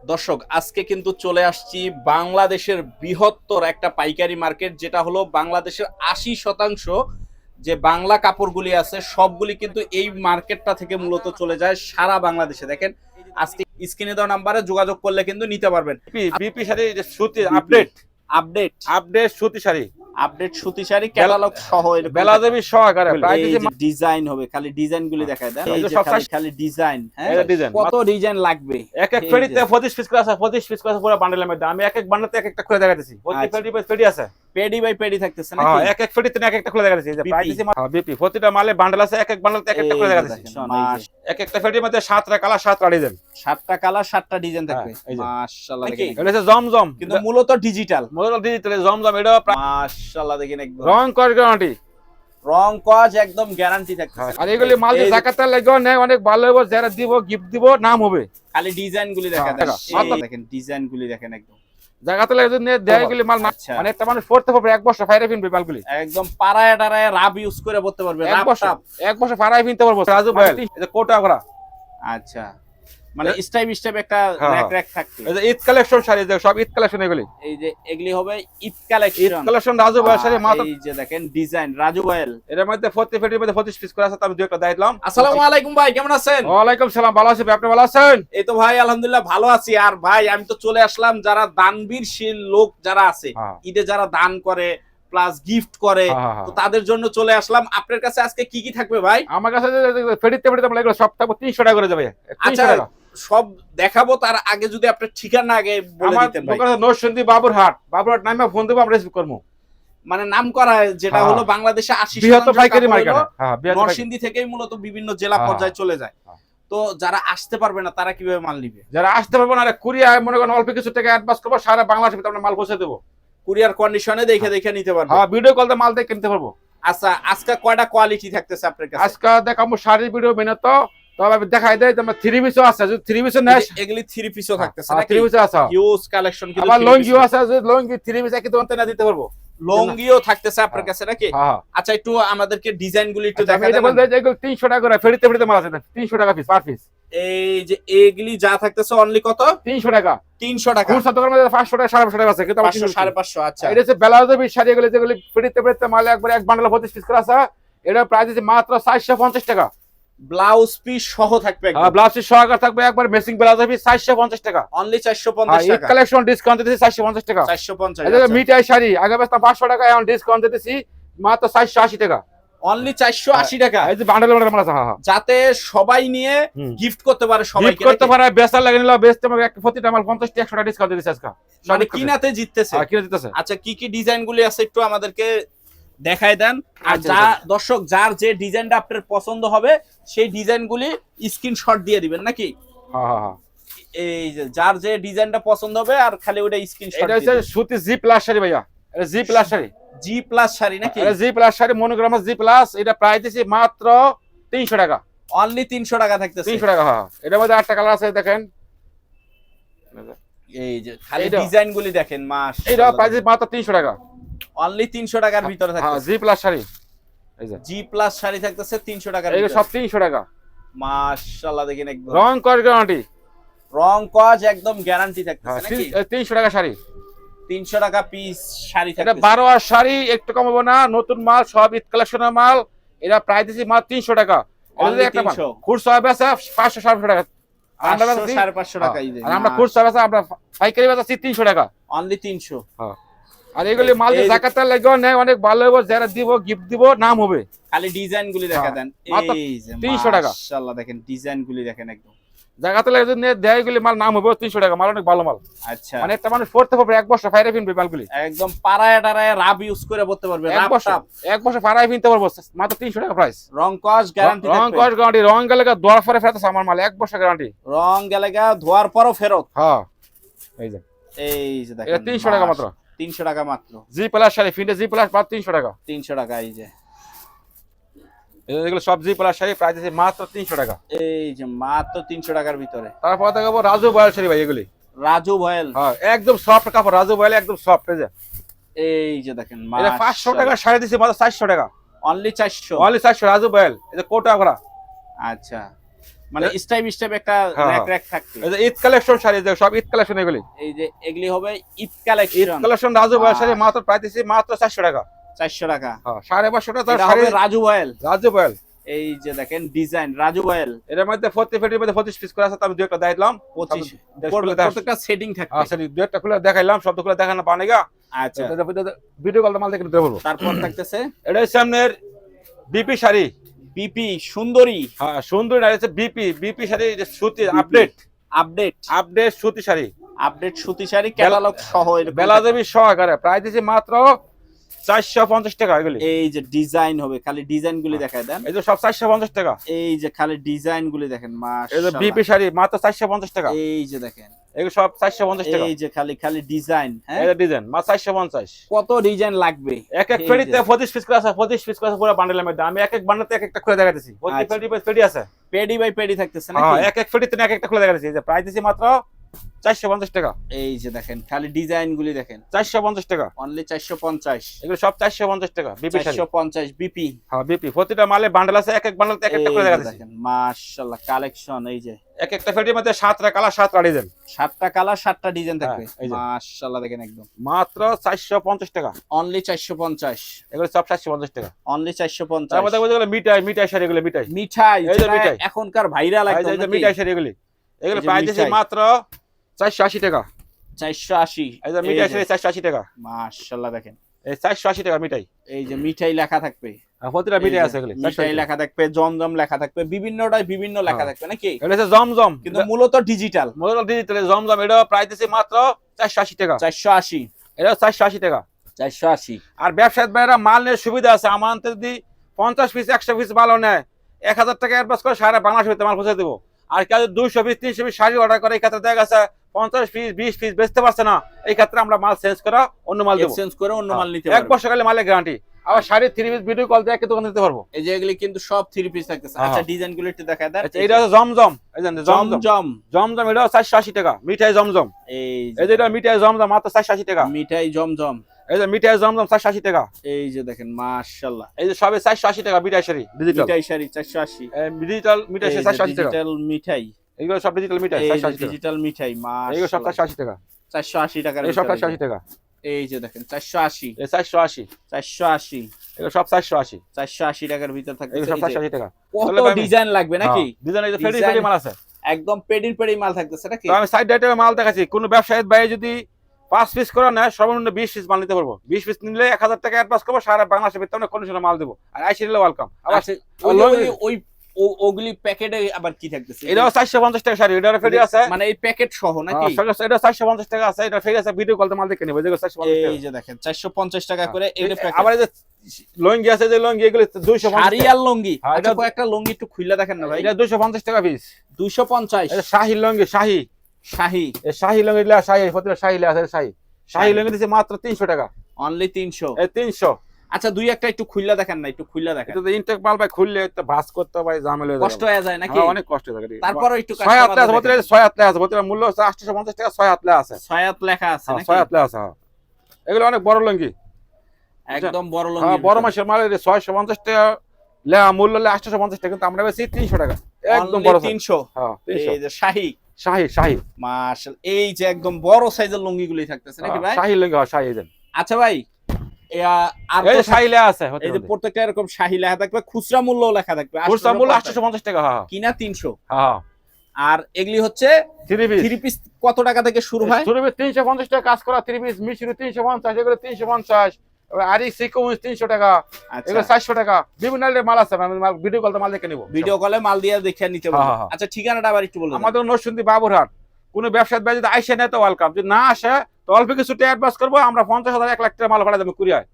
দর্শক আজকে কিন্তু চলে আসছি বাংলাদেশের বৃহত্তর একটা পাইকারি মার্কেট, যেটা হলো বাংলাদেশের 80% যে বাংলা কাপড়গুলি আছে সবগুলি কিন্তু এই মার্কেটটা থেকে মূলত চলে যায় সারা বাংলাদেশে। দেখেন আজকে স্ক্রিনে দেওয়া নাম্বারে যোগাযোগ করলে কিন্তু নিতে পারবেন। বিপি শাড়ি সুতি আপডেট আপডেট আপডেট আপডেট সুতি শাড়ি আপডেট সুতি শাড়ি ক্যাটালগ সহ এরকম বেলাদেবী সহকারে প্রায় ডিজাইন হবে, খালি ডিজাইন গুলি দেখায় দেন। এই যে সব খালি ডিজাইন, হ্যাঁ এটা ডিজাইন কত ডিজাইন লাগবে। এক এক ফেডিতে 25 পিস করে আছে, 25 পিস করে পুরো বান্ডেলের মধ্যে আমি এক এক বান্ডেলতে এক একটা খুলে দেখাইতেছি। প্রতি ফেডি বাই ফেডি আছে, পেডি বাই পেডি থাকতেছে হ্যাঁ নাকি? এক এক ফেডিতে এক একটা খুলে দেখাইতেছি। যে প্রাইস দিছি বিপি প্রতিটা মালে বান্ডেল আছে, এক এক বান্ডেলতে এক একটা খুলে দেখাইতেছি। এক একটা ফেডির মধ্যে 7টা কালার 7টা ডিজাইন, 7টা কালার 7টা ডিজাইন থাকবে। এই যে। মাশাআল্লাহ নাকি দেখেন, এটা হচ্ছে জমজম, কিন্তু মূলত ডিজিটাল। মডেল ডিজিটাল জমজম। এটা মাশাআল্লাহ দেখেন, একদম রং কর গ্যারান্টি, রং কাজ একদম গ্যারান্টি থাকতেছে। আর এগুলি মাল যে জাকাতে লাগবে না অনেক ভালো হবে, যারা দিব গিফট দিব নাম হবে। খালি ডিজাইন গুলি দেখা দেন, এই দেখেন ডিজাইন গুলি দেখেন, একদম জায়গাতে লাগে যদি দেয় এগুলি মাল না, আচ্ছা। মানে একটা মানুষ পড়তে পারবে, এক বছর ফাইরে কিনবে মালগুলি, একদম পাড়ায় টাড়ায় রাব ইউজ করে পড়তে পারবে। এক রাব বছর টাব। এক বছর ফারাই কিনতে পারবো। রাজু ভাই এই যে কোটা করা, আচ্ছা, মানে স্টাইপ স্টাইপ একটা হ্যাঁ, র‍্যাক র‍্যাক থাকবে। এই যে ঈদ কালেকশন শাড়ি, যে সব ঈদ কালেকশন এগুলি, এই যে এগুলি হবে ঈদ ঈদ কালেকশন। কালেকশন রাজু ভাই শাড়ি মাত্র। এই যে দেখেন ডিজাইন রাজু ভাইয়ের। এর মধ্যে 40 ফেটির মধ্যে 25 পিস করে আছে, আমি দুই একটা দাই দিলাম। আসসালামু আলাইকুম ভাই, কেমন আছেন? ওয়ালাইকুম সালাম, ভালো আছি ভাই, আপনি ভালো আছেন? এই তো ভাই আলহামদুলিল্লাহ ভালো আছি। আর ভাই আমি তো চলে আসলাম, যারা দানবীরশীল লোক যারা আছে, হ্যাঁ। ঈদে যারা দান করে প্লাস গিফট করে, হ্যাঁ। তো তাদের জন্য চলে আসলাম। আপনার কাছে আজকে কি কি থাকবে ভাই? আমার কাছে ফেটিতে ফেটিতে আমরা এগুলো সব থাকবে 300 টাকা করে যাবে। 300 আচ্ছা, টাকা। সব দেখাবো, তার আগে যদি আপনার ঠিকানা আগে বলে আমার দিতেন ভাই। দোকানে নরসিংদী বাবুরহাট নামে ফোন দেবো, আমরা রিসিভ করবো। মানে নাম করা যেটা হ্যাঁ। হলো বাংলাদেশে 80% বৃহত্তর পাইকারি কাপড় মার্কেট, হলো হ্যাঁ বৃহত্তর পাইকারি। নরসিংদী থেকেই মূলত বিভিন্ন জেলা হ্যাঁ। পর্যায়ে চলে যায়। হ্যাঁ। তো যারা আসতে পারবে না তারা কিভাবে মাল নিবে? যারা আসতে পারবো না, কুরিয়ার মনে করেন অল্প কিছু টাকা অ্যাডভান্স করবো, সারা বাংলাদেশে আমরা মাল পৌঁছে দেবো। কুরিয়ার কন্ডিশনে দেখে দেখে নিতে পারবে। হ্যাঁ, ভিডিও কল দিয়ে মাল দিয়ে কিনতে পারবো। আচ্ছা, আজকে কয়টা কোয়ালিটি থাকতেছে আপনার কাছে? আজকে দেখাবো শাড়ির ভিডিও মেনে, তো তবে আমি দেখাই দেয় তোমার 3 পিসও আছে, যদি 3 পিসও নেস এগুলি 3 পিসও থাকতেছে নাকি? 3 পিসও আছে, হিউজ কালেকশন। কিন্তু আবার লঙ্গিও আছে, যদি লঙ্গি 3 পিস একই দোকানে না দিতে পারবো। লঙ্গিও থাকতেছে আপনার কাছে নাকি? হ্যাঁ। আচ্ছা, একটু আমাদেরকে ডিজাইন গুলি একটু আচ্ছা, আমি দেখা এটা বলতে দেবেন। চাই, এগুলো 300 টাকা করে ফেরিতে ফেরিতে মাল আছে, 300 টাকা পিস পার পিস। এই যে এগুলি যা থাকতেছে অনলি কত? 300 টাকা। 300 টাকা। খুচরা দোকানের মধ্যে 500 টাকা 550 টাকা আছে, কিন্তু 500 550। আচ্ছা, এটা হচ্ছে বেলাউজের শাড়ি, এগুলো যেগুলি ফেরিতে ফেরিতে মাল একবার এক বান্ডেল 25 পিস করে আছে। এটা প্রাইস আছে মাত্র 450 টাকা। ব্লাউজ পিস সহ থাকবে একদম। হ্যাঁ, ব্লাউজ সহকার থাকবে, একবার মেসিং ব্লাউজ পিস 450 টাকা। অনলি 450 ঈদ টাকা। কালেকশন ডিসকাউন্ট দিতেছি 450 টাকা। 450। এই যে মিঠাই শাড়ি আগে বেচতাম 500 টাকা, এখন ডিসকাউন্ট দিতেছি মাত্র 480 টাকা। অনলি 480 টাকা। এই যে বান্ডেল বান্ডেল মাল আছে, হ্যাঁ হ্যাঁ, যাতে সবাই নিয়ে গিফট করতে পারে, সবাইকে গিফট করতে পারে, বেচার লাগে নিলো, বেচতে হবে প্রতিটা মাল 50 টাকা 100 টাকা ডিসকাউন্ট দিতেছি আজকে। মানে কিনাতে জিততেছে। হ্যাঁ, কিনে দিতেছে। আচ্ছা, কি কি ডিজাইন গুলি আছে একটু আমাদেরকে দেখায় দেন। আর আচ্ছা, যা আচ্ছা। দর্শক যার যে ডিজাইনটা আপনার পছন্দ হবে সেই ডিজাইন গুলি স্ক্রিনশট দিয়ে দিবেন নাকি? হ্যাঁ হ্যাঁ হ্যাঁ। এই যে যার যে ডিজাইনটা পছন্দ হবে আর খালি ওটা স্ক্রিনশট এটা হচ্ছে সুতি জি প্লাস শাড়ি ভাইয়া, এটা জি প্লাস শাড়ি, জি প্লাস শাড়ি নাকি? এটা জি plus sari, monogram G plus. এটা প্রাইস দিছি মাত্র 300 টাকা। অনলি 300 টাকা থাকতেছে। 300 টাকা, হ্যাঁ। এটার মধ্যে 8টা কালার আছে, দেখেন। এই যে খালি এইটা। ডিজাইন গুলি দেখেন, এইটা মাশাআল্লাহ। প্রাইস মাত্র 300 টাকা। অনলি 300 টাকার ভিতরে হ্যাঁ, থাকতেছে। জি প্লাস শাড়ি, এই যে জি প্লাস শাড়ি থাকতেছে 300 টাকার এইটা ভিতরে। সব 300 টাকা। মাশাআল্লাহ দেখেন, একদম রং কর গ্যারান্টি, রং কাজ একদম গ্যারান্টি থাকতেছে হ্যাঁ, নাকি? 300 টাকা শাড়ি। 300 টাকা পিস শাড়ি এটা থাকতেছে। 12 আর শাড়ি একটু কমাবো না, নতুন মাল সব ঈদ কালেকশনের মাল। এটা প্রাইস দিছি মাত্র 300 টাকা। এটা Only যদি একটা মাল 300 খুচরা বেচা 500 700 টাকা। আমরা 500 বেচছি 550 টাকা। এই যে আর আমরা খুচরা বেচা, আমরা পাইকারি বেচছি 300 টাকা। অনলি 300। হ্যাঁ, আর এগুলি মাল যে এই যে- জাকাতে লাগবে না অনেক ভালো হবে, যারা দিব গিফট দিব নাম হবে। খালি ডিজাইন গুলি দেখা হ্যাঁ, দেন। মাত্র এই যে 300 টাকা। মাশাআল্লাহ দেখেন ডিজাইন গুলি দেখেন, একদম জাকাতে লাগে যদি দেয় এগুলি মাল নাম হবে 300 টাকা। মাল অনেক ভালো মাল, আচ্ছা, মানে একটা মানুষ পড়তে পারবে, এক বছর ফাইরে কিনবে মালগুলি। একদম পাড়ায় টাড়ায় রাব ইউজ করে পড়তে পারবে। এক রাব বছর টাব এক বছর ফারাই কিনতে পারবো মাত্র 300 টাকা প্রাইস। রং কাজ গ্যারান্টি রং থাকবে। কস গ্যারান্টি, রং গেলে দোয়ার পরে ফেরত আছে আমার মাল, এক বছর গ্যারান্টি। রং গেলেগা ধোয়ার পরও ফেরত। হ্যাঁ, এই যে এই যে দেখেন, এটা 300 টাকা মাত্র। 300 টাকা মাত্র। জি প্লাস শাড়ি, ফিন্টে জি প্লাস মাত্র 300 টাকা। 300 টাকা। এই যে এগুলো সব জি প্লাস শাড়ি, প্রাইস আছে মাত্র 300 টাকা। এই যে মাত্র 300 টাকার ভিতরে। তারপর দেখাবো রাজু বয়াল শাড়ি ভাই, এগুলি রাজু ভয়েল। হ্যাঁ একদম সফট কাপড়, রাজু বয়াল একদম সফট। এই যে এই যে দেখেন, এটা 500 টাকা শাড়ি দিছি মাত্র 400 টাকা। অনলি 400। অনলি 400 রাজু বয়াল। এই যে কোটা করা। আচ্ছা, মানে স্টাইপ একটা হ্যাঁ, র‍্যাক থাকবে। এই যে ঈদ কালেকশন শাড়ি, যে সব ঈদ কালেকশন এগুলি। এই যে এগুলি হবে ঈদ ঈদ কালেকশন। কালেকশন রাজু ভাইয়ের শাড়ি মাত্র পাইতেছি মাত্র 400 টাকা। 400 টাকা। হ্যাঁ, 550 টাকা এটা শাড়ি। হবে রাজু বয়েল। রাজু ভাইয়ের এই যে দেখেন ডিজাইন রাজু বয়েল। এর মধ্যে 40 ফেটির মধ্যে 25 পিস করে আছে, আমি দুই একটা দেখাইলাম। 25 খুলে প্রত্যেকটা সেটিং থাকবে। আচ্ছা, দুই একটা খুলে দেখাইলাম, সব খুলে দেখানো পানেগা। আচ্ছা, ভিডিও কলটা মাল দেখে নিতে বলবো। তারপর থাকতেছে এটা হচ্ছে আপনার বিপি শাড়ি। বিপি সুন্দরী। হ্যাঁ, সুন্দর না, হচ্ছে বিপি শাড়ি, যে সুতি আপডেট আপডেট সুতি শাড়ি, আপডেট সুতি শাড়ি ক্যাটালগ সহ এরকম বেলাদেবী সহকারে প্রাইস দিয়েছি মাত্র 450 টাকা। এগুলি এই যে ডিজাইন হবে, খালি ডিজাইন গুলি দেখায় দেন। এই যে সব 450 টাকা। এই যে খালি ডিজাইন গুলি দেখেন এই যে মাশাআল্লাহ। বিপি শাড়ি মাত্র 450 টাকা। এই যে দেখেন এগুলো সব 450 টাকা। এই যে খালি ডিজাইন। হ্যাঁ, এই যে ডিজাইন মাত্র 450। কত ডিজাইন লাগবে? এক এক ফেডিতে 25 পিস করে আছে, 25 পিস করে আছে পুরো বান্ডেলের মধ্যে। আমি এক এক বান্ডেলতে এক একটা খুলে দেখাতেছি। প্রতি আচ্ছা। ফেডি আছে। পেডি বাই পেডি থাকতেছে হ্যাঁ, নাকি? এক এক ফেডিতে এক একটা খুলে দেখাতেছি। এই যে প্রাইস দিয়েছি মাত্র 450 টাকা। এই যে দেখেন খালি ডিজাইন গুলি দেখেন 450 টাকা। অনলি 450। এগুলো সব 450 টাকা। বিপি শাড়ি। 450 বিপি। হ্যাঁ, বিপি প্রতিটা মালে বান্ডেল আছে, এক এক বান্ডেলতে এক একটা খুলে দেখাতেছি। দেখেন মাশাআল্লাহ কালেকশন। এই যে এক একটা ফেডির মধ্যে 7টা কালার 7টা ডিজাইন, 7টা কালার 7টা ডিজাইন থাকবে। এই যে। মাশাআল্লাহ দেখেন একদম মাত্র 450 টাকা। অনলি 450। এগুলো সব 450 টাকা। অনলি 450। তার মধ্যে এগুলো মিঠাই শাড়ি, এগুলো মিঠাই। মিঠাই এই যে যেটা মিঠাই। এখনকার ভাইরাল এই একদম যে নাকি? মিঠাই শাড়ি এগুলো এই যে প্রাইস দিয়েছি মিঠাই। মাত্র 480 টাকা। 480। এই যে মিঠাই শাড়ি 480 টাকা। মাশাআল্লাহ দেখেন এই 480 টাকা মিঠাই। এই যে মিঠাই লেখা থাকবে। আর প্রতিটা এই মিঠাই যে আছে এগুলো। মিঠাই লেখা থাকবে, জমজম লেখা থাকবে, বিভিন্নটাই বিভিন্ন লেখা হ্যাঁ। থাকবে নাকি? এটা হচ্ছে জমজম, কিন্তু মূলত ডিজিটাল। মোবাইল ডিজিটাল জমজম। এটা প্রাইস দিয়েছি মাত্র 480 টাকা। 480। এটা 480 টাকা। 480। আর ব্যবসায়ী ভাইরা মাল নিয়ে সুবিধা আছে। আমার যদি 50 পিস 100 পিস মালও নেয়, 1000 টাকা অ্যাডভান্স করে সারা বাংলাদেশ ভিতরে মাল পৌঁছে দেবো। আর কেউ 200 পিস 300 পিস শাড়ি অর্ডার করে, এই ক্ষেত্রে দেখা গেছে 50 পিস 20 পিস বেচতে পারছে না, এই ক্ষেত্রে আমরা মাল চেঞ্জ করে অন্য মাল দেবো। এক্সচেঞ্জ করে অন্য মাল নিতে এক পারবে। বছর মালের গ্যারান্টি। আবার শাড়ি 3 পিস ভিডিও কল দিয়ে দোকান দিতে পারবো। এই যে এগুলি কিন্তু সব 3 পিস থাকতেছে। হ্যাঁ। আচ্ছা ডিজাইন গুলো একটু দেখায় দেন। আচ্ছা, এটা হচ্ছে জমজম। এই যে জমজম জমজম। এটা 480 টাকা। মিঠাই জমজম। এই এই যে এটা মিঠাই জমজম মাত্র 480 টাকা। মিঠাই জমজম। এই যে মিঠাই জমজম 480 টাকা। এই যে দেখেন মাশাআল্লাহ। এই যে সবে 480 টাকা মিঠাই শাড়ি ডিজিটাল। মিঠাই শাড়ি 480। ডিজিটাল মিঠাই শাড়ি 480 টাকা। ডিজিটাল মিঠাই। এগুলো সব ডিজিটাল মিঠাই এই 480 টাকা। ডিজিটাল মিঠাই এগুলো সব মাশাআল্লাহ 480 টাকা। 480 টাকার এই সব ভিতরে। 480 টাকা। এই যে দেখেন 480। এই 480। 480। এগুলো সব 480। 480 টাকার ভিতর থাকতেছে। এগুলো সব এই যে 480 টাকা। কত ডিজাইন লাগবে নাকি? ডিজাইন এই যে ফেডি ডিজাইন- মাল আছে। একদম পেডি মাল থাকতেছে নাকি? তো আমি সাইড আইটেমে মাল দেখাচ্ছি। কোন ব্যবসায়ী ভাই যদি 5 পিস করে নেয়, সর্বনিম্ন 20 পিস মাল নিতে পারবো। 20 পিস নিলে 1000 টাকা অ্যাডভান্স করবো, সারা বাংলাদেশের ভিতরে কন্ডিশনে মাল দেবো। আর আইসি নিলে ওয়েলকাম। আবার আচ্ছা, ওই ওগুলি প্যাকেটে আবার কি থাকতেছে? এটাও 450 টাকা শাড়ি। এটার ফেডি আছে, মানে এই প্যাকেট সহ নাকি? এটা 450 টাকা আছে। এটা ফেডি আছে, ভিডিও কলতে মাল দেখে নেবে। যেগুলো 450 টাকা। এই যে দেখেন 450 টাকা করে এগুলো আবার এই যে লঙ্গি আছে, যে লঙ্গি এগুলো 250 শাড়ি আর লুঙ্গি। হ্যাঁ, আচ্ছা এটা- কয়েকটা লুঙ্গি একটু খুলে দেখেন না ভাই। এটা 250 টাকা পিস। 250। এটা শাহী লঙ্গি, শাহী। শাহী। এই শাহী লঙ্গি লা শাহী, প্রতিটা শাহী লা আছে শাহী। শাহী লঙ্গি দিছে মাত্র 300 টাকা। অনলি 300। এই 300। আচ্ছা দুই একটা একটু খুলে দেখেন না, একটু খুলে দেখেন। এটা তো ইনটেক মাল ভাই, খুললে তো ভাঁজ করতে ভাই ঝামেলা হয়ে কষ্ট হয়ে যায় নাকি? হ্যাঁ, অনেক কষ্ট হয়ে যায়। তারপরও একটু 6 হাত আছে, প্রতিটা 6 হাত আছে। প্রতিটা মূল্য হচ্ছে 850 টাকা। 6 হাত আছে। সয়াত লেখা আছে হ্যাঁ, নাকি? 6 হাত আছে। হ্যাঁ, এগুলো অনেক বড় লঙ্গি। একদম বড় হ্যাঁ, লুঙ্গি। বড় মাসের মাল 650 টাকা লেয়া, মূল্য হলে 850 টাকা, কিন্তু আমরা বেশি 300 টাকা। একদম বড় 300। হ্যাঁ, এই 300। যে শাহী। শাহী মাশাআল্লাহ, এই যে একদম বড় সাইজের লুঙ্গিগুলি থাকতেছে নাকি ভাই? শাহী লঙ্গি। হ্যাঁ, শাহী দেন। আচ্ছা ভাই আর এই তো শাহী লেয়া আছে। এই যে প্রত্যেকটা এরকম শাহী লেখা থাকবে, খুচরা মূল্য লেখা থাকবে। খুচরা মূল্য 850 850 টাকা। হ্যাঁ, কিনা 300। হ্যাঁ। আর এগুলি হচ্ছে 3 পিস। 3 পিস কত টাকা থেকে শুরু হয়? শুরু 350 টাকা কাজ করা 3 পিস। মিশরি 350, এগুলো 350। আরি সিকোয়েন্স 300 টাকা। এগুলো 400 টাকা। বিভিন্ন মাল আছে। আমি ভিডিও কলতে মাল দেখে নিব। ভিডিও কলে মাল দিয়ে দেখে নিতে হ্যাঁ, পারবো। হ্যাঁ। আচ্ছা ঠিকানাটা আবার একটু বলুন। আমাদের নরসিংদী বাবুরহাট। কোন ব্যবসায়ী ভাই যদি আইসে নেয় তো ওয়েলকাম, যদি না আসে তো অল্প কিছু টাকা অ্যাডভান্স করবো, আমরা 50,000 1 লাখ টাকা মাল ভাড়া দেবো কুরিয়ায়।